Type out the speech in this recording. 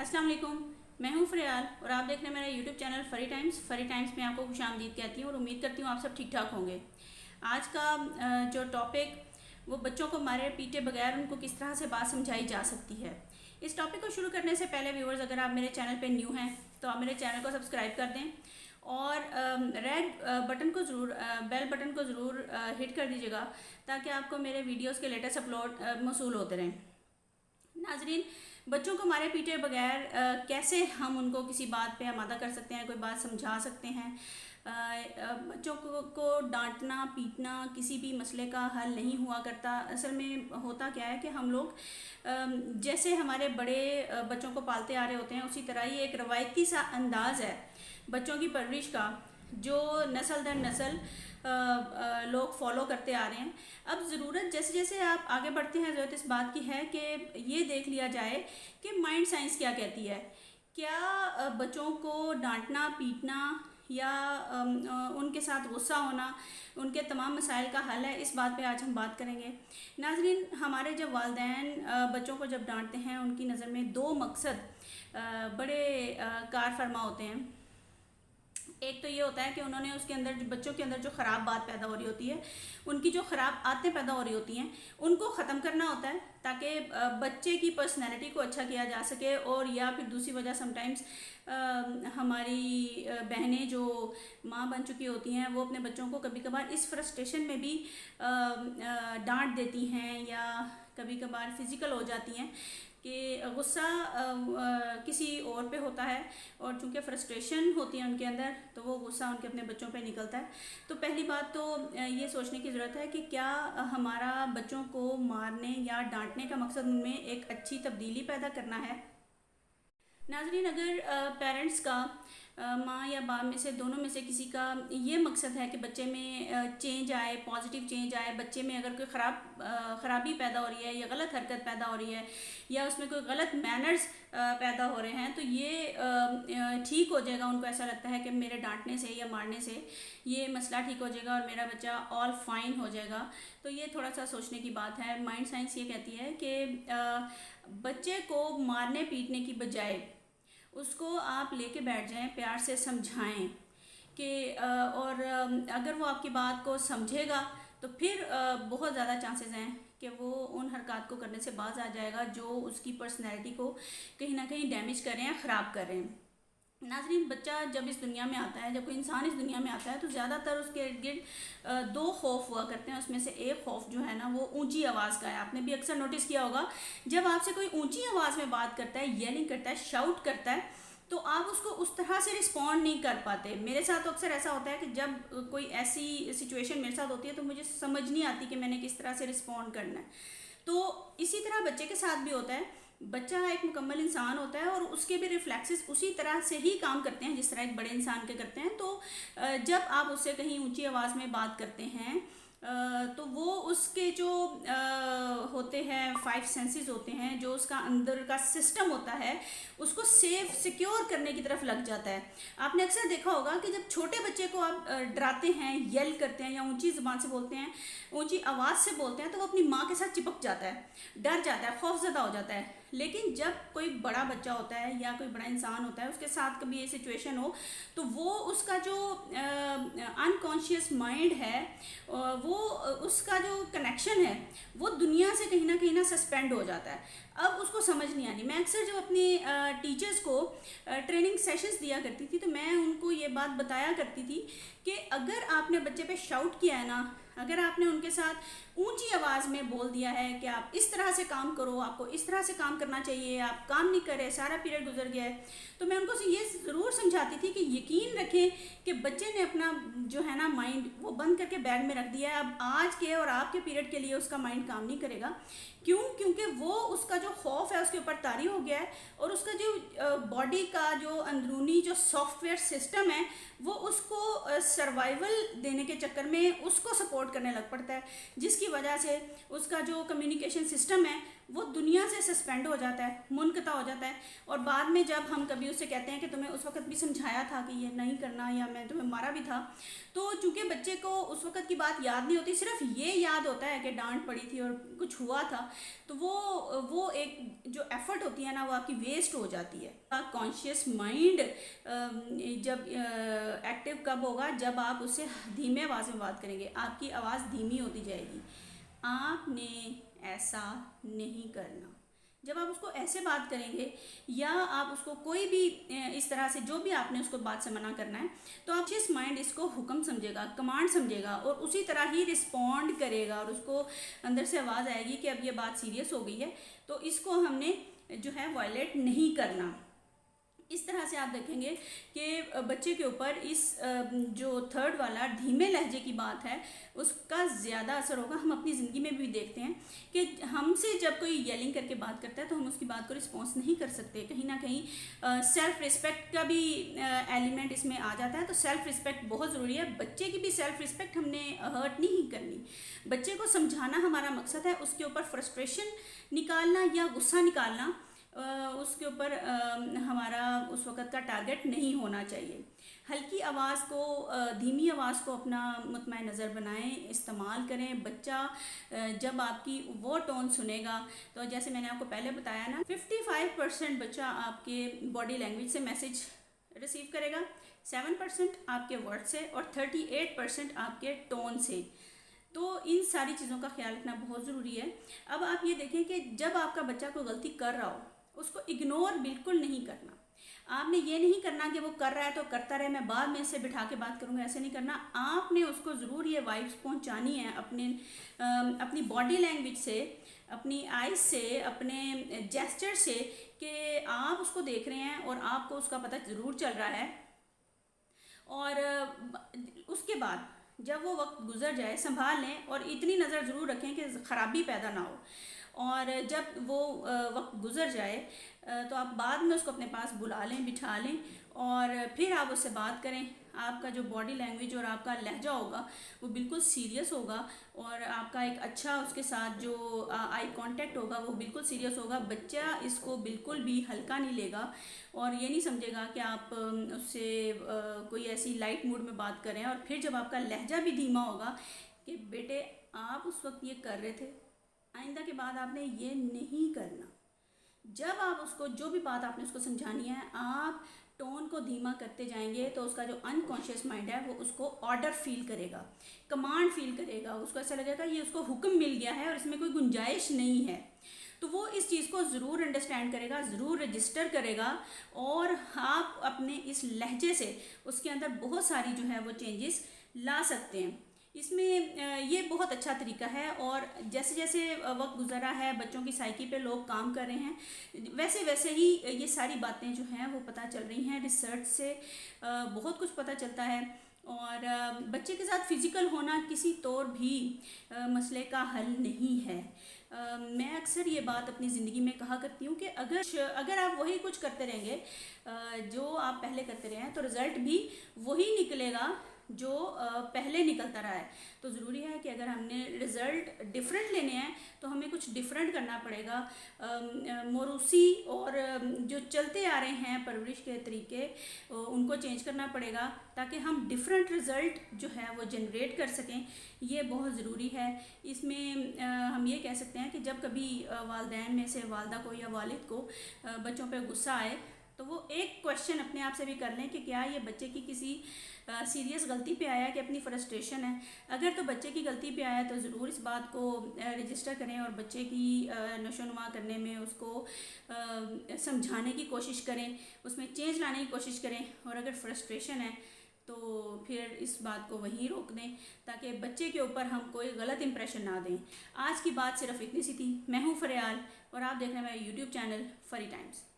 अस्सलाम वालेकुम। मैं हूं फ़रियाल और आप देख रहे हैं मेरा यूट्यूब चैनल फ़री टाइम्स में आपको खुशामदीद कहती हूँ और उम्मीद करती हूँ आप सब ठीक ठाक होंगे। आज का जो टॉपिक वो बच्चों को मारे पीटे बगैर उनको किस तरह से बात समझाई जा सकती है। इस टॉपिक को शुरू करने से पहले व्यूअर्स, अगर आप मेरे चैनल पर न्यू हैं तो आप मेरे चैनल को सब्सक्राइब कर दें और रेड बटन को ज़रूर बेल बटन को ज़रूर हिट कर दीजिएगा ताकि आपको मेरे वीडियोस के लेटेस्ट अपलोड मौसूल होते रहें। नाजरीन, बच्चों को मारे पीटे बगैर कैसे हम उनको किसी बात पे आमादा कर सकते हैं, कोई बात समझा सकते हैं। बच्चों को डांटना पीटना किसी भी मसले का हल नहीं हुआ करता। असल में होता क्या है कि हम लोग जैसे हमारे बड़े बच्चों को पालते आ रहे होते हैं उसी तरह ही एक रवायती सा अंदाज़ है बच्चों की परवरिश का जो नस्ल दर नस्ल लोग फॉलो करते आ रहे हैं। अब ज़रूरत जैसे जैसे आप आगे बढ़ते हैं ज़रूरत इस बात की है कि ये देख लिया जाए कि माइंड साइंस क्या कहती है। क्या बच्चों को डांटना पीटना या उनके साथ गुस्सा होना उनके तमाम मसाइल का हल है? इस बात पे आज हम बात करेंगे। नाज़रीन, हमारे जब वालिदैन बच्चों को जब डांटते हैं उनकी नज़र में दो मकसद बड़े कार फरमा होते हैं। एक तो ये होता है कि उन्होंने उसके अंदर बच्चों के अंदर जो ख़राब बात पैदा हो रही होती है, उनकी जो ख़राब आदतें पैदा हो रही होती हैं, उनको ख़त्म करना होता है ताकि बच्चे की पर्सनैलिटी को अच्छा किया जा सके। और या फिर दूसरी वजह समटाइम्स हमारी बहनें जो माँ बन चुकी होती हैं वो अपने बच्चों को कभी कभार इस फ्रस्ट्रेशन में भी डांट देती हैं या कभी कभार फिज़िकल हो जाती हैं कि गुस्सा किसी और पे होता है और चूँकि फ्रस्ट्रेशन होती है उनके अंदर तो वो गुस्सा उनके अपने बच्चों पे निकलता है। तो पहली बात तो ये सोचने की ज़रूरत है कि क्या हमारा बच्चों को मारने या डांटने का मकसद उनमें एक अच्छी तब्दीली पैदा करना है। नाज़रीन, अगर पेरेंट्स का माँ या बाप में से दोनों में से किसी का ये मकसद है कि बच्चे में चेंज आए, पॉजिटिव चेंज आए, बच्चे में अगर कोई ख़राबी पैदा हो रही है या गलत हरकत पैदा हो रही है या उसमें कोई गलत मैनर्स पैदा हो रहे हैं तो ये ठीक हो जाएगा। उनको ऐसा लगता है कि मेरे डांटने से या मारने से ये मसला ठीक हो जाएगा और मेरा बच्चा ऑल फाइन हो जाएगा। तो ये थोड़ा सा सोचने की बात है। माइंड साइंस ये कहती है कि बच्चे को मारने पीटने की बजाय उसको आप लेके बैठ जाएं, प्यार से समझाएं कि और अगर वो आपकी बात को समझेगा तो फिर बहुत ज़्यादा चांसेस हैं कि वो उन हरकत को करने से बाज आ जाएगा जो उसकी पर्सनैलिटी को कहीं ना कहीं डैमेज कर रहे हैं, ख़राब कर रहे हैं। नाज़रीन, बच्चा जब इस दुनिया में आता है, जब कोई इंसान इस दुनिया में आता है तो ज़्यादातर उसके इर्द गिर्द दो खौफ हुआ करते हैं। उसमें से एक खौफ जो है ना वो ऊंची आवाज़ का है। आपने भी अक्सर नोटिस किया होगा जब आपसे कोई ऊंची आवाज़ में बात करता है, येलिंग करता है, शाउट करता है तो आप उसको उस तरह से रिस्पॉन्ड नहीं कर पाते। मेरे साथ तो अक्सर ऐसा होता है कि जब कोई ऐसी सिचुएशन मेरे साथ होती है तो मुझे समझ नहीं आती कि मैंने किस तरह से रिस्पॉन्ड करना है। तो इसी तरह बच्चे के साथ भी होता है। बच्चा एक मुकम्मल इंसान होता है और उसके भी रिफ्लेक्सेस उसी तरह से ही काम करते हैं जिस तरह एक बड़े इंसान के करते हैं। तो जब आप उससे कहीं ऊंची आवाज़ में बात करते हैं तो वो उसके जो होते हैं 5 सेंसेस होते हैं, जो उसका अंदर का सिस्टम होता है उसको सेफ सिक्योर करने की तरफ लग जाता है। आपने अक्सर देखा होगा कि जब छोटे बच्चे को आप डराते हैं, येल करते हैं या ऊंची ज़बान से बोलते हैं, ऊंची आवाज़ से बोलते हैं तो वो अपनी माँ के साथ चिपक जाता है, डर जाता है, खौफज़दा हो जाता है। लेकिन जब कोई बड़ा बच्चा होता है या कोई बड़ा इंसान होता है उसके साथ कभी ये सिचुएशन हो तो वो उसका जो अनकॉन्शियस माइंड है वो उसका जो कनेक्शन है वो दुनिया से कहीं ना सस्पेंड हो जाता है। अब उसको समझ नहीं आनी। मैं अक्सर जब अपने टीचर्स को ट्रेनिंग सेशंस दिया करती थी तो मैं उनको ये बात बताया करती थी कि अगर आपने बच्चे पे शाउट किया है ना, अगर आपने उनके साथ ऊंची आवाज़ में बोल दिया है कि आप इस तरह से काम करो, आपको इस तरह से काम करना चाहिए, आप काम नहीं कर रहे, सारा पीरियड गुजर गया है, तो मैं उनको ये ज़रूर समझाती थी कि यकीन रखें कि बच्चे ने अपना जो है ना माइंड वो बंद करके बैग में रख दिया है। अब आज के और आपके पीरियड के लिए उसका माइंड काम नहीं करेगा। क्योंकि वो उसका जो खौफ है उसके ऊपर तारी हो गया है और उसका जो बॉडी का जो अंदरूनी जो सॉफ्टवेयर सिस्टम है वो उसको सर्वाइवल देने के चक्कर में उसको सपोर्ट करने लग पड़ता है, जिसकी वजह से उसका जो कम्युनिकेशन सिस्टम है वो दुनिया سے سسپینڈ ہو جاتا ہے, منقطع ہو جاتا ہے. اور بعد میں جب ہم کبھی اسے کہتے ہیں کہ تمہیں اس وقت بھی سمجھایا تھا کہ یہ نہیں کرنا, یا میں تمہیں مارا بھی تھا, تو چونکہ بچے کو اس وقت کی بات یاد نہیں ہوتی, صرف یہ یاد ہوتا ہے کہ ڈانٹ پڑی تھی اور کچھ ہوا تھا, تو وہ ایک جو ایفرٹ ہوتی ہے نا وہ آپ کی ویسٹ ہو جاتی ہے. کانشیس مائنڈ جب ایکٹیو کب ہوگا, جب آپ اس سے دھیمے آواز میں بات کریں گے, آپ کی آواز دھیمی ہوتی جائے گی. آپ نے ایسا نہیں کرنا. جب آپ اس کو ایسے بات کریں گے, یا آپ اس کو کوئی بھی اس طرح سے جو بھی آپ نے اس کو بات سے منع کرنا ہے, تو آپ جس مائنڈ اس کو حکم سمجھے گا, کمانڈ سمجھے گا, اور اسی طرح ہی رسپونڈ کرے گا, اور اس کو اندر سے آواز آئے گی کہ اب یہ بات سیریس ہو گئی ہے, تو اس کو ہم نے جو ہے وائلیٹ نہیں کرنا. اس طرح سے آپ دیکھیں گے کہ بچے کے اوپر اس جو تھرڈ والا دھیمے لہجے کی بات ہے اس کا زیادہ اثر ہوگا. ہم اپنی زندگی میں بھی دیکھتے ہیں کہ ہم سے جب کوئی ییلنگ کر کے بات کرتا ہے تو ہم اس کی بات کو رسپانس نہیں کر سکتے. کہیں نہ کہیں سیلف رسپیکٹ کا بھی ایلیمنٹ اس میں آ جاتا ہے. تو سیلف رسپیکٹ بہت ضروری ہے. بچے کی بھی سیلف رسپیکٹ ہم نے ہرٹ نہیں کرنی. بچے کو سمجھانا ہمارا مقصد ہے, اس کے اوپر فرسٹریشن نکالنا یا غصہ نکالنا اس کے اوپر ہمارا اس وقت کا ٹارگٹ نہیں ہونا چاہیے. ہلکی آواز کو, دھیمی آواز کو اپنا مطمئن نظر بنائیں, استعمال کریں. بچہ جب آپ کی وہ ٹون سنے گا, تو جیسے میں نے آپ کو پہلے بتایا نا, 55% بچہ آپ کے باڈی لینگویج سے میسیج ریسیو کرے گا, 7% آپ کے ورڈ سے, اور 38% آپ کے ٹون سے. تو ان ساری چیزوں کا خیال رکھنا بہت ضروری ہے. اب آپ یہ دیکھیں کہ جب آپ کا بچہ کوئی غلطی کر رہا ہو, اس کو اگنور بالکل نہیں کرنا. آپ نے یہ نہیں کرنا کہ وہ کر رہا ہے تو کرتا رہے, میں بعد میں اسے بٹھا کے بات کروں گا, ایسے نہیں کرنا. آپ نے اس کو ضرور یہ وائبس پہنچانی ہے اپنی باڈی لینگویج سے, اپنی آئیز سے, اپنے جیسچر سے, کہ آپ اس کو دیکھ رہے ہیں اور آپ کو اس کا پتہ ضرور چل رہا ہے. اور اس کے بعد جب وہ وقت گزر جائے سنبھال لیں, اور اتنی نظر ضرور رکھیں کہ خرابی پیدا نہ ہو. اور جب وہ وقت گزر جائے تو آپ بعد میں اس کو اپنے پاس بلا لیں, بٹھا لیں, اور پھر آپ اس سے بات کریں. آپ کا جو باڈی لینگویج اور آپ کا لہجہ ہوگا وہ بالکل سیریس ہوگا, اور آپ کا ایک اچھا اس کے ساتھ جو آئی کانٹیکٹ ہوگا وہ بالکل سیریس ہوگا. بچہ اس کو بالکل بھی ہلکا نہیں لے گا, اور یہ نہیں سمجھے گا کہ آپ اس سے کوئی ایسی لائٹ موڈ میں بات کریں. اور پھر جب آپ کا لہجہ بھی دھیما ہوگا کہ بیٹے آپ اس وقت یہ کر رہے تھے, آئندہ کے بعد آپ نے یہ نہیں کرنا. جب آپ اس کو جو بھی بات آپ نے اس کو سمجھانی ہے, آپ ٹون کو دھیما کرتے جائیں گے تو اس کا جو انکانشیس مائنڈ ہے وہ اس کو آرڈر فیل کرے گا, کمانڈ فیل کرے گا. اس کو ایسا لگے گا یہ اس کو حکم مل گیا ہے اور اس میں کوئی گنجائش نہیں ہے. تو وہ اس چیز کو ضرور انڈرسٹینڈ کرے گا, ضرور رجسٹر کرے گا, اور آپ اپنے اس لہجے سے اس کے اندر بہت ساری جو ہے وہ چینجز لا سکتے ہیں. اس میں یہ بہت اچھا طریقہ ہے. اور جیسے جیسے وقت گزرا ہے, بچوں کی سائیکی پہ لوگ کام کر رہے ہیں, ویسے ویسے ہی یہ ساری باتیں جو ہیں وہ پتہ چل رہی ہیں. ریسرچ سے بہت کچھ پتہ چلتا ہے. اور بچے کے ساتھ فزیکل ہونا کسی طور بھی مسئلے کا حل نہیں ہے. میں اکثر یہ بات اپنی زندگی میں کہا کرتی ہوں کہ اگر آپ وہی کچھ کرتے رہیں گے جو آپ پہلے کرتے رہے ہیں, تو رزلٹ بھی وہی نکلے گا جو پہلے نکلتا رہا ہے. تو ضروری ہے کہ اگر ہم نے رزلٹ ڈیفرنٹ لینے ہیں تو ہمیں کچھ ڈیفرنٹ کرنا پڑے گا. موروثی اور جو چلتے آ رہے ہیں پرورش کے طریقے, ان کو چینج کرنا پڑے گا تاکہ ہم ڈیفرنٹ رزلٹ جو ہے وہ جنریٹ کر سکیں. یہ بہت ضروری ہے. اس میں ہم یہ کہہ سکتے ہیں کہ جب کبھی والدین میں سے والدہ کو یا والد کو بچوں پہ غصہ آئے تو وہ ایک کویشچن اپنے آپ سے بھی کر لیں کہ کیا یہ بچے کی کسی سیریس غلطی پہ آیا کہ اپنی فرسٹریشن ہے. اگر تو بچے کی غلطی پہ آیا تو ضرور اس بات کو رجسٹر کریں, اور بچے کی نشو نما کرنے میں اس کو سمجھانے کی کوشش کریں, اس میں چینج لانے کی کوشش کریں. اور اگر فرسٹریشن ہے تو پھر اس بات کو وہیں روک دیں تاکہ بچے کے اوپر ہم کوئی غلط امپریشن نہ دیں. آج کی بات صرف اتنی سی تھی. میں ہوں فریال اور آپ دیکھ رہے ہیں میرا یوٹیوب چینل فری ٹائمز.